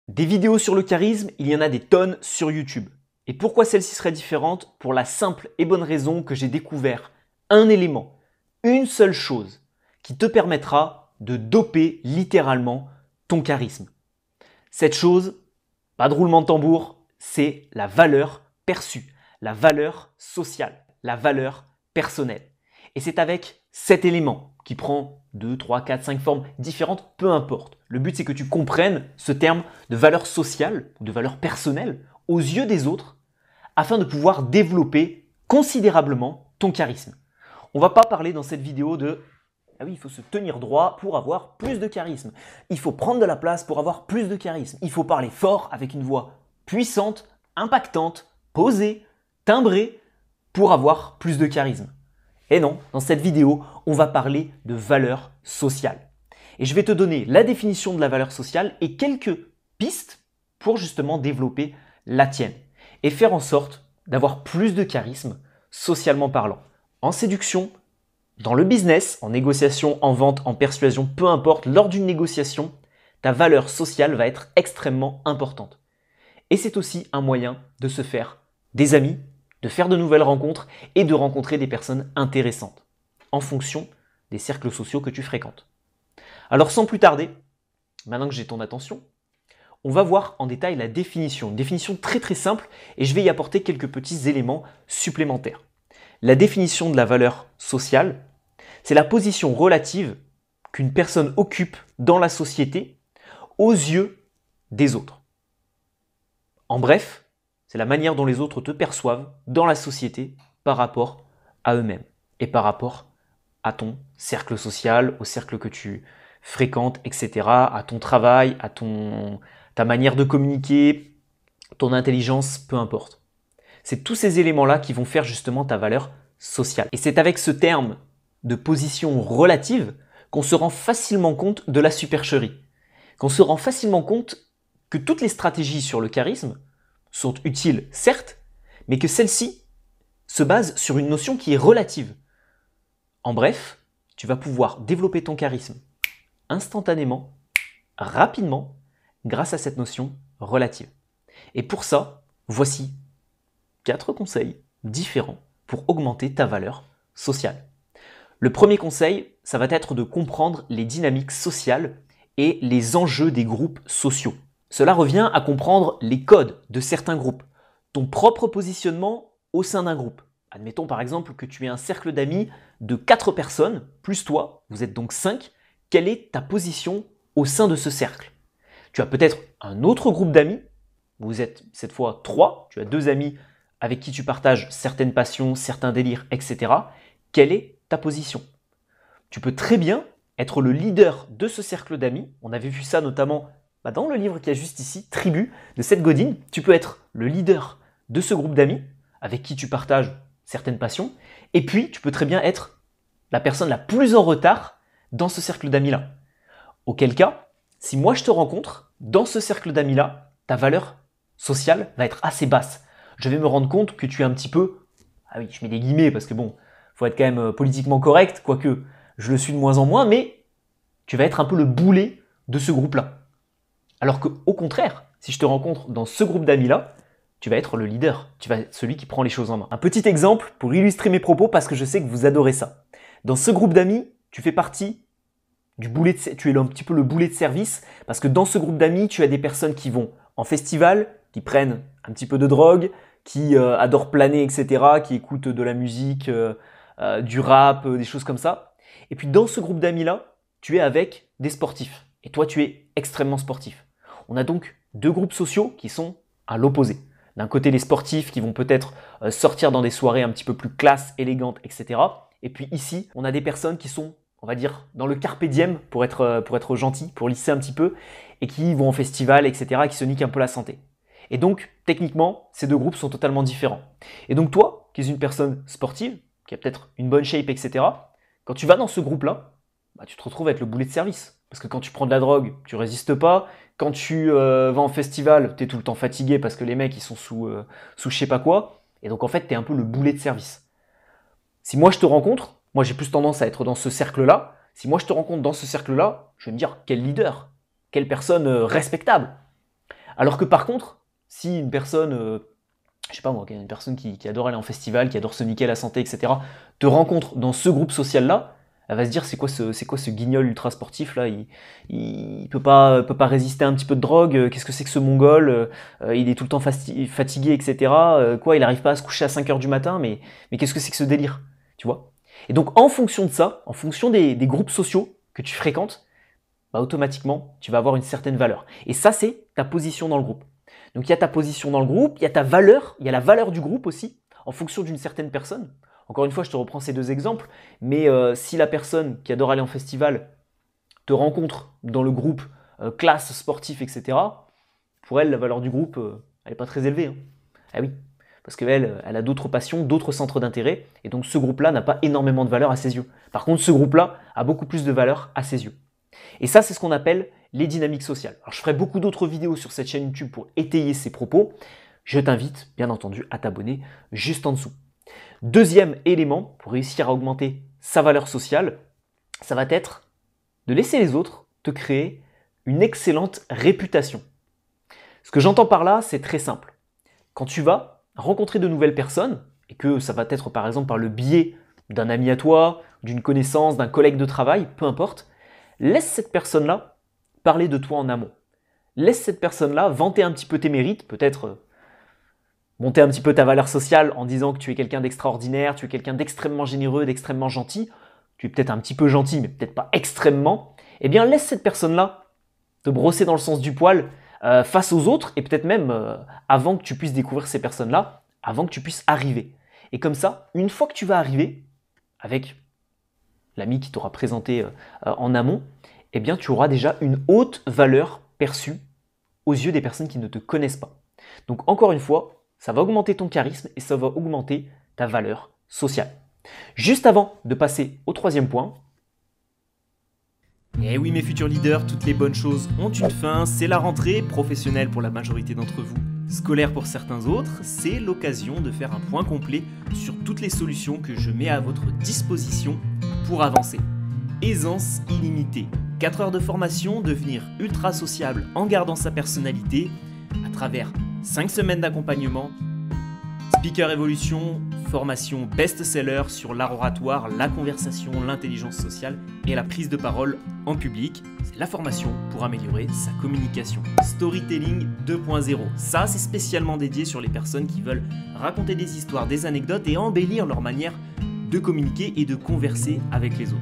Des vidéos sur le charisme, il y en a des tonnes sur YouTube. Et pourquoi celle-ci serait différente? Pour la simple et bonne raison que j'ai découvert un élément, une seule chose, qui te permettra de doper littéralement ton charisme. Cette chose, pas de roulement de tambour, c'est la valeur perçue, la valeur sociale, la valeur personnelle. Et c'est avec cet élément qui prend 2, 3, 4, 5 formes différentes, peu importe. Le but, c'est que tu comprennes ce terme de valeur sociale ou de valeur personnelle aux yeux des autres afin de pouvoir développer considérablement ton charisme. On ne va pas parler dans cette vidéo de « Ah oui, il faut se tenir droit pour avoir plus de charisme. Il faut prendre de la place pour avoir plus de charisme. Il faut parler fort avec une voix puissante, impactante, posée, timbrée pour avoir plus de charisme. » Et non, dans cette vidéo, on va parler de valeur sociale. Et je vais te donner la définition de la valeur sociale et quelques pistes pour justement développer la tienne et faire en sorte d'avoir plus de charisme socialement parlant. En séduction, dans le business, en négociation, en vente, en persuasion, peu importe, lors d'une négociation, ta valeur sociale va être extrêmement importante. Et c'est aussi un moyen de se faire des amis, de faire de nouvelles rencontres et de rencontrer des personnes intéressantes en fonction des cercles sociaux que tu fréquentes. Alors sans plus tarder, maintenant que j'ai ton attention, on va voir en détail la définition. Une définition très très simple et je vais y apporter quelques petits éléments supplémentaires. La définition de la valeur sociale, c'est la position relative qu'une personne occupe dans la société aux yeux des autres. En bref, c'est la manière dont les autres te perçoivent dans la société par rapport à eux-mêmes et par rapport à ton cercle social, au cercle que tu fréquentes, etc., à ton travail, à ta manière de communiquer, ton intelligence, peu importe. C'est tous ces éléments-là qui vont faire justement ta valeur sociale. Et c'est avec ce terme de position relative qu'on se rend facilement compte de la supercherie, qu'on se rend facilement compte que toutes les stratégies sur le charisme sont utiles, certes, mais que celles-ci se basent sur une notion qui est relative. En bref, tu vas pouvoir développer ton charisme instantanément, rapidement, grâce à cette notion relative. Et pour ça, voici 4 conseils différents pour augmenter ta valeur sociale. Le premier conseil, ça va être de comprendre les dynamiques sociales et les enjeux des groupes sociaux. Cela revient à comprendre les codes de certains groupes, ton propre positionnement au sein d'un groupe. Admettons par exemple que tu aies un cercle d'amis de 4 personnes, plus toi, vous êtes donc 5, quelle est ta position au sein de ce cercle? Tu as peut-être un autre groupe d'amis, vous êtes cette fois 3, tu as 2 amis avec qui tu partages certaines passions, certains délires, etc. Quelle est ta position? Tu peux très bien être le leader de ce cercle d'amis, on avait vu ça notamment dans le livre qui est juste ici, Tribu, de Seth Godin. Tu peux être le leader de ce groupe d'amis avec qui tu partages certaines passions, et puis tu peux très bien être la personne la plus en retard dans ce cercle d'amis-là. Auquel cas, si moi je te rencontre dans ce cercle d'amis-là, ta valeur sociale va être assez basse. Je vais me rendre compte que tu es un petit peu, ah oui, je mets des guillemets parce que bon, faut être quand même politiquement correct, quoique je le suis de moins en moins, mais tu vas être un peu le boulet de ce groupe-là. Alors qu'au contraire, si je te rencontre dans ce groupe d'amis-là, tu vas être le leader, tu vas être celui qui prend les choses en main. Un petit exemple pour illustrer mes propos parce que je sais que vous adorez ça. Dans ce groupe d'amis, tu fais partie du boulet tu es un petit peu le boulet de service parce que dans ce groupe d'amis, tu as des personnes qui vont en festival, qui prennent un petit peu de drogue, qui adorent planer, etc., qui écoutent de la musique, du rap, des choses comme ça. Et puis dans ce groupe d'amis-là, tu es avec des sportifs. Et toi, tu es extrêmement sportif. On a donc 2 groupes sociaux qui sont à l'opposé. D'un côté, les sportifs qui vont peut-être sortir dans des soirées un petit peu plus classe, élégantes, etc. Et puis ici, on a des personnes qui sont, on va dire, dans le carpe diem, pour être gentil, pour lisser un petit peu, et qui vont en festival, etc., qui se niquent un peu la santé. Et donc, techniquement, ces 2 groupes sont totalement différents. Et donc toi, qui es une personne sportive, qui a peut-être une bonne shape, etc., quand tu vas dans ce groupe-là, tu te retrouves à être le boulet de service. Parce que quand tu prends de la drogue, tu résistes pas. Quand tu vas en festival, tu es tout le temps fatigué parce que les mecs ils sont sous je sais pas quoi. Et donc en fait, tu es un peu le boulet de service. Si moi je te rencontre, moi j'ai plus tendance à être dans ce cercle-là. Si moi je te rencontre dans ce cercle-là, je vais me dire quel leader, quelle personne respectable. Alors que par contre, si une personne, je sais pas moi, une personne qui adore aller en festival, qui adore se niquer la santé, etc., te rencontre dans ce groupe social-là, elle va se dire c'est quoi ce guignol ultra sportif là, il peut pas résister à un petit peu de drogue, qu'est-ce que c'est que ce mongol, il est tout le temps fatigué, etc. Quoi, il n'arrive pas à se coucher à 5 heures du matin, mais qu'est-ce que c'est que ce délire, tu vois? Et donc en fonction de ça, en fonction des groupes sociaux que tu fréquentes, bah, automatiquement, tu vas avoir une certaine valeur. Et ça, c'est ta position dans le groupe. Donc il y a ta position dans le groupe, il y a ta valeur, il y a la valeur du groupe aussi, en fonction d'une certaine personne. Encore une fois, je te reprends ces deux exemples, mais si la personne qui adore aller en festival te rencontre dans le groupe classe, sportif, etc., pour elle, la valeur du groupe, elle n'est pas très élevée. Hein. Ah oui, parce qu'elle elle a d'autres passions, d'autres centres d'intérêt, et donc ce groupe-là n'a pas énormément de valeur à ses yeux. Par contre, ce groupe-là a beaucoup plus de valeur à ses yeux. Et ça, c'est ce qu'on appelle les dynamiques sociales. Alors, je ferai beaucoup d'autres vidéos sur cette chaîne YouTube pour étayer ces propos. Je t'invite, bien entendu, à t'abonner juste en dessous. Deuxième élément pour réussir à augmenter sa valeur sociale, ça va être de laisser les autres te créer une excellente réputation. Ce que j'entends par là, c'est très simple. Quand tu vas rencontrer de nouvelles personnes, et que ça va être par exemple par le biais d'un ami à toi, d'une connaissance, d'un collègue de travail, peu importe, laisse cette personne-là parler de toi en amont. Laisse cette personne-là vanter un petit peu tes mérites, peut-être monter un petit peu ta valeur sociale en disant que tu es quelqu'un d'extraordinaire, tu es quelqu'un d'extrêmement généreux, d'extrêmement gentil, tu es peut-être un petit peu gentil, mais peut-être pas extrêmement, eh bien laisse cette personne-là te brosser dans le sens du poil face aux autres, et peut-être même avant que tu puisses découvrir ces personnes-là, avant que tu puisses arriver. Et comme ça, une fois que tu vas arriver, avec l'ami qui t'aura présenté en amont, eh bien tu auras déjà une haute valeur perçue aux yeux des personnes qui ne te connaissent pas. Donc encore une fois, ça va augmenter ton charisme et ça va augmenter ta valeur sociale. Juste avant de passer au troisième point. Eh oui mes futurs leaders, toutes les bonnes choses ont une fin, c'est la rentrée professionnelle pour la majorité d'entre vous, scolaire pour certains autres, c'est l'occasion de faire un point complet sur toutes les solutions que je mets à votre disposition pour avancer. Aisance illimitée, 4 heures de formation, devenir ultra sociable en gardant sa personnalité à travers 5 semaines d'accompagnement, Speaker Evolution, formation best-seller sur l'art oratoire, la conversation, l'intelligence sociale et la prise de parole en public. C'est la formation pour améliorer sa communication. Storytelling 2.0, ça c'est spécialement dédié sur les personnes qui veulent raconter des histoires, des anecdotes et embellir leur manière de communiquer et de converser avec les autres.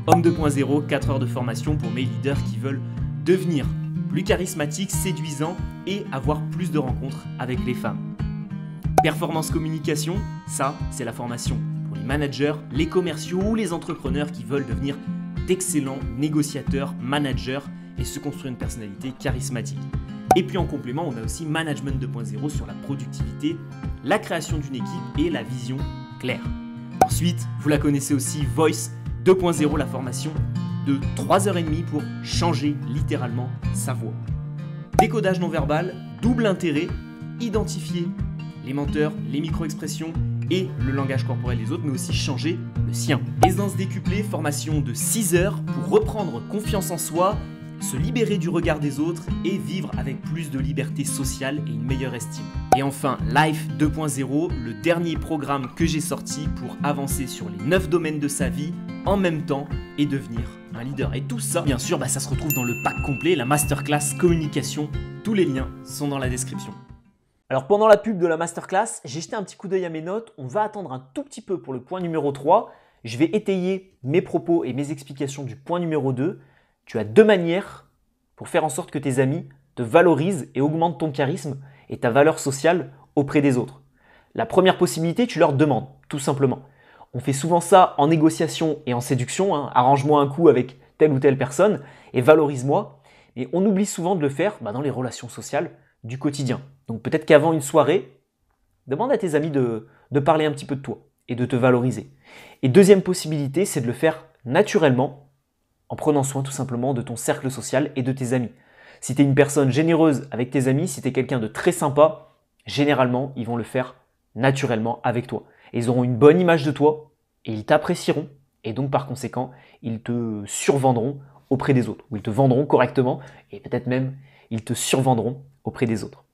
Homme 2.0, 4 heures de formation pour mes leaders qui veulent devenir plus charismatiques, séduisants et avoir plus de rencontres avec les femmes. Performance communication, ça c'est la formation pour les managers, les commerciaux ou les entrepreneurs qui veulent devenir d'excellents négociateurs, managers et se construire une personnalité charismatique. Et puis en complément, on a aussi Management 2.0 sur la productivité, la création d'une équipe et la vision claire. Ensuite, vous la connaissez aussi, Voice 2.0, la formation de 3h30 pour changer littéralement sa voix. Décodage non verbal, double intérêt, identifier les menteurs, les micro-expressions et le langage corporel des autres, mais aussi changer le sien. Aisance décuplée, formation de 6 heures pour reprendre confiance en soi, se libérer du regard des autres et vivre avec plus de liberté sociale et une meilleure estime. Et enfin, Life 2.0, le dernier programme que j'ai sorti pour avancer sur les 9 domaines de sa vie en même temps et devenir un leader. Et tout ça, bien sûr, ça se retrouve dans le pack complet, la masterclass communication. Tous les liens sont dans la description. Alors pendant la pub de la masterclass, j'ai jeté un petit coup d'œil à mes notes. On va attendre un tout petit peu pour le point numéro 3. Je vais étayer mes propos et mes explications du point numéro 2. Tu as 2 manières pour faire en sorte que tes amis te valorisent et augmentent ton charisme et ta valeur sociale auprès des autres. La première possibilité, tu leur demandes, tout simplement. On fait souvent ça en négociation et en séduction. Arrange-moi un coup avec telle ou telle personne et valorise-moi. Et on oublie souvent de le faire dans les relations sociales du quotidien. Donc peut-être qu'avant une soirée, demande à tes amis de parler un petit peu de toi et de te valoriser. Et deuxième possibilité, c'est de le faire naturellement en prenant soin tout simplement de ton cercle social et de tes amis. Si tu es une personne généreuse avec tes amis, si tu es quelqu'un de très sympa, généralement, ils vont le faire naturellement avec toi. Et ils auront une bonne image de toi et ils t'apprécieront et donc par conséquent, ils te survendront auprès des autres ou ils te vendront correctement et peut-être même ils te survendront auprès des autres.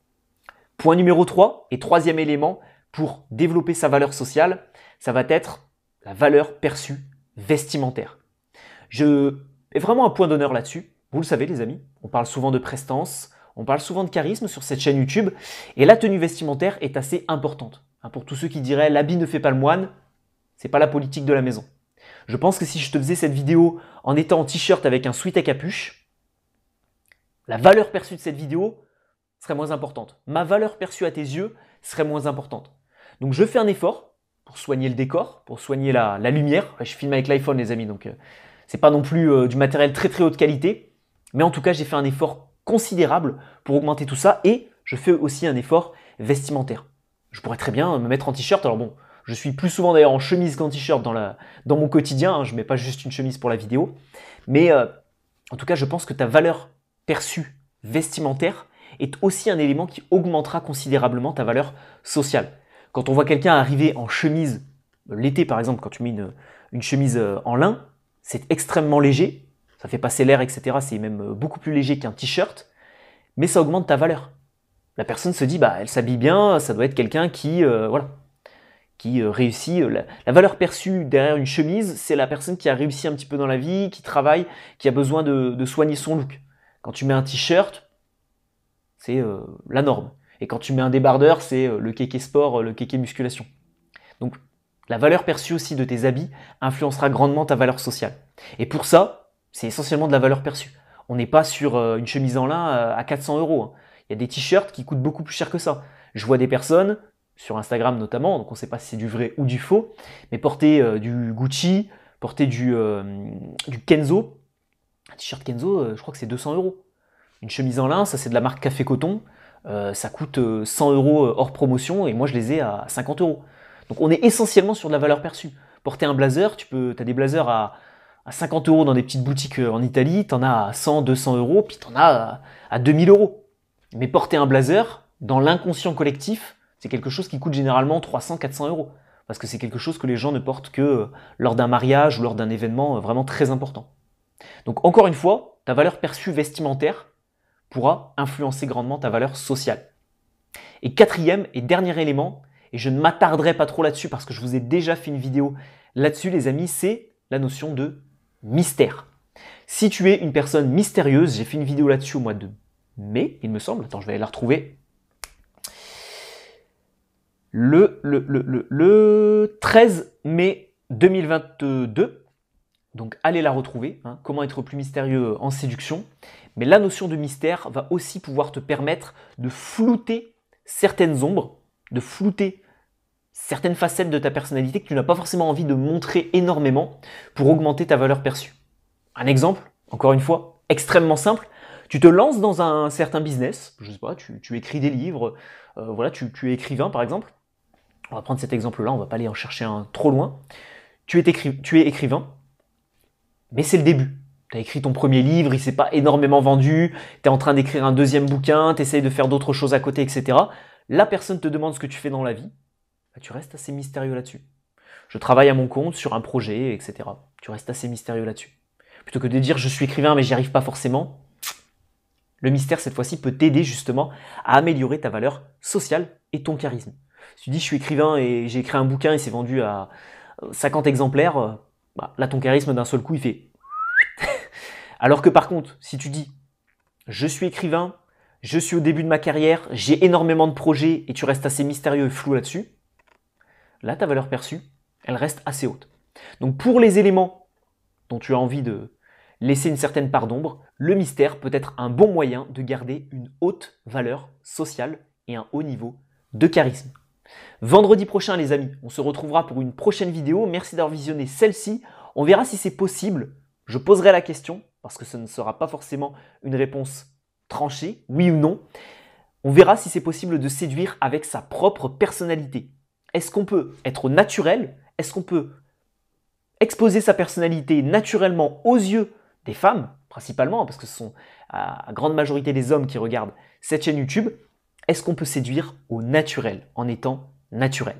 Point numéro 3 et troisième élément pour développer sa valeur sociale, ça va être la valeur perçue vestimentaire. Je mets vraiment un point d'honneur là-dessus. Vous le savez les amis, on parle souvent de prestance, on parle souvent de charisme sur cette chaîne YouTube et la tenue vestimentaire est assez importante. Pour tous ceux qui diraient l'habit ne fait pas le moine, c'est pas la politique de la maison. Je pense que si je te faisais cette vidéo en étant en t-shirt avec un sweat à capuche, la valeur perçue de cette vidéo serait moins importante. Ma valeur perçue à tes yeux serait moins importante. Donc je fais un effort pour soigner le décor, pour soigner la lumière. Je filme avec l'iPhone les amis, donc c'est pas non plus du matériel très très haute qualité. Mais en tout cas, j'ai fait un effort considérable pour augmenter tout ça et je fais aussi un effort vestimentaire. Je pourrais très bien me mettre en t-shirt. Alors bon, je suis plus souvent d'ailleurs en chemise qu'en t-shirt dans mon quotidien. Je ne mets pas juste une chemise pour la vidéo. Mais en tout cas, je pense que ta valeur perçue vestimentaire est aussi un élément qui augmentera considérablement ta valeur sociale. Quand on voit quelqu'un arriver en chemise, l'été par exemple, quand tu mets une chemise en lin, c'est extrêmement léger. Ça fait passer l'air, etc. C'est même beaucoup plus léger qu'un t-shirt, mais ça augmente ta valeur. La personne se dit, elle s'habille bien, ça doit être quelqu'un qui réussit. La valeur perçue derrière une chemise, c'est la personne qui a réussi un petit peu dans la vie, qui travaille, qui a besoin de soigner son look. Quand tu mets un t-shirt, c'est la norme. Et quand tu mets un débardeur, c'est le kéké sport, le kéké musculation. Donc, la valeur perçue aussi de tes habits influencera grandement ta valeur sociale. Et pour ça, c'est essentiellement de la valeur perçue. On n'est pas sur une chemise en lin à 400 €. Il y a des t-shirts qui coûtent beaucoup plus cher que ça. Je vois des personnes, sur Instagram notamment, donc on ne sait pas si c'est du vrai ou du faux, mais porter du Gucci, porter du Kenzo. Un t-shirt Kenzo, je crois que c'est 200 €. Une chemise en lin, ça c'est de la marque Café Coton, ça coûte 100 € hors promotion et moi je les ai à 50 €. Donc on est essentiellement sur de la valeur perçue. Porter un blazer, tu as des blazers à 50 € dans des petites boutiques en Italie, tu en as à 100, 200 €, puis tu en as à 2000 €. Mais porter un blazer, dans l'inconscient collectif, c'est quelque chose qui coûte généralement 300, 400 €. Parce que c'est quelque chose que les gens ne portent que lors d'un mariage ou lors d'un événement vraiment très important. Donc encore une fois, ta valeur perçue vestimentaire pourra influencer grandement ta valeur sociale. Et quatrième et dernier élément, et je ne m'attarderai pas trop là-dessus parce que je vous ai déjà fait une vidéo là-dessus les amis, c'est la notion de mystère. Si tu es une personne mystérieuse, j'ai fait une vidéo là-dessus au mois de mai, il me semble. Attends, je vais aller la retrouver. Le 13 mai 2022. Donc, allez la retrouver. Comment être plus mystérieux en séduction. Mais la notion de mystère va aussi pouvoir te permettre de flouter certaines ombres, de flouter certaines facettes de ta personnalité que tu n'as pas forcément envie de montrer énormément pour augmenter ta valeur perçue. Un exemple, encore une fois, extrêmement simple. Tu te lances dans un certain business, je sais pas, tu écris des livres, tu es écrivain par exemple. On va prendre cet exemple-là, on va pas aller en chercher un trop loin. Tu es écrivain, mais c'est le début. Tu as écrit ton premier livre, il s'est pas énormément vendu, tu es en train d'écrire un deuxième bouquin, tu essayes de faire d'autres choses à côté, etc. La personne te demande ce que tu fais dans la vie, tu restes assez mystérieux là-dessus. Je travaille à mon compte sur un projet, etc. Tu restes assez mystérieux là-dessus. Plutôt que de dire je suis écrivain mais j'y arrive pas forcément, le mystère cette fois-ci peut t'aider justement à améliorer ta valeur sociale et ton charisme. Si tu dis je suis écrivain et j'ai écrit un bouquin et c'est vendu à 50 exemplaires, là ton charisme d'un seul coup il fait... Alors que par contre, si tu dis je suis écrivain, je suis au début de ma carrière, j'ai énormément de projets et tu restes assez mystérieux et flou là-dessus, là ta valeur perçue, elle reste assez haute. Donc pour les éléments dont tu as envie de laisser une certaine part d'ombre, le mystère peut être un bon moyen de garder une haute valeur sociale et un haut niveau de charisme. Vendredi prochain les amis, on se retrouvera pour une prochaine vidéo. Merci d'avoir visionné celle-ci. On verra si c'est possible. Je poserai la question parce que ce ne sera pas forcément une réponse tranchée, oui ou non. On verra si c'est possible de séduire avec sa propre personnalité. Est-ce qu'on peut être naturel? Est-ce qu'on peut exposer sa personnalité naturellement aux yeux des femmes, principalement, parce que ce sont la grande majorité des hommes qui regardent cette chaîne YouTube? Est-ce qu'on peut séduire au naturel, en étant naturel?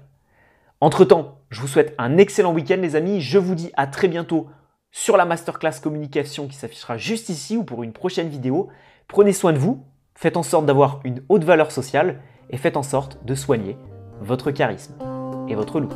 Entre-temps, je vous souhaite un excellent week-end les amis. Je vous dis à très bientôt sur la masterclass communication qui s'affichera juste ici ou pour une prochaine vidéo. Prenez soin de vous, Faites en sorte d'avoir une haute valeur sociale et faites en sorte de soigner votre charisme et votre look.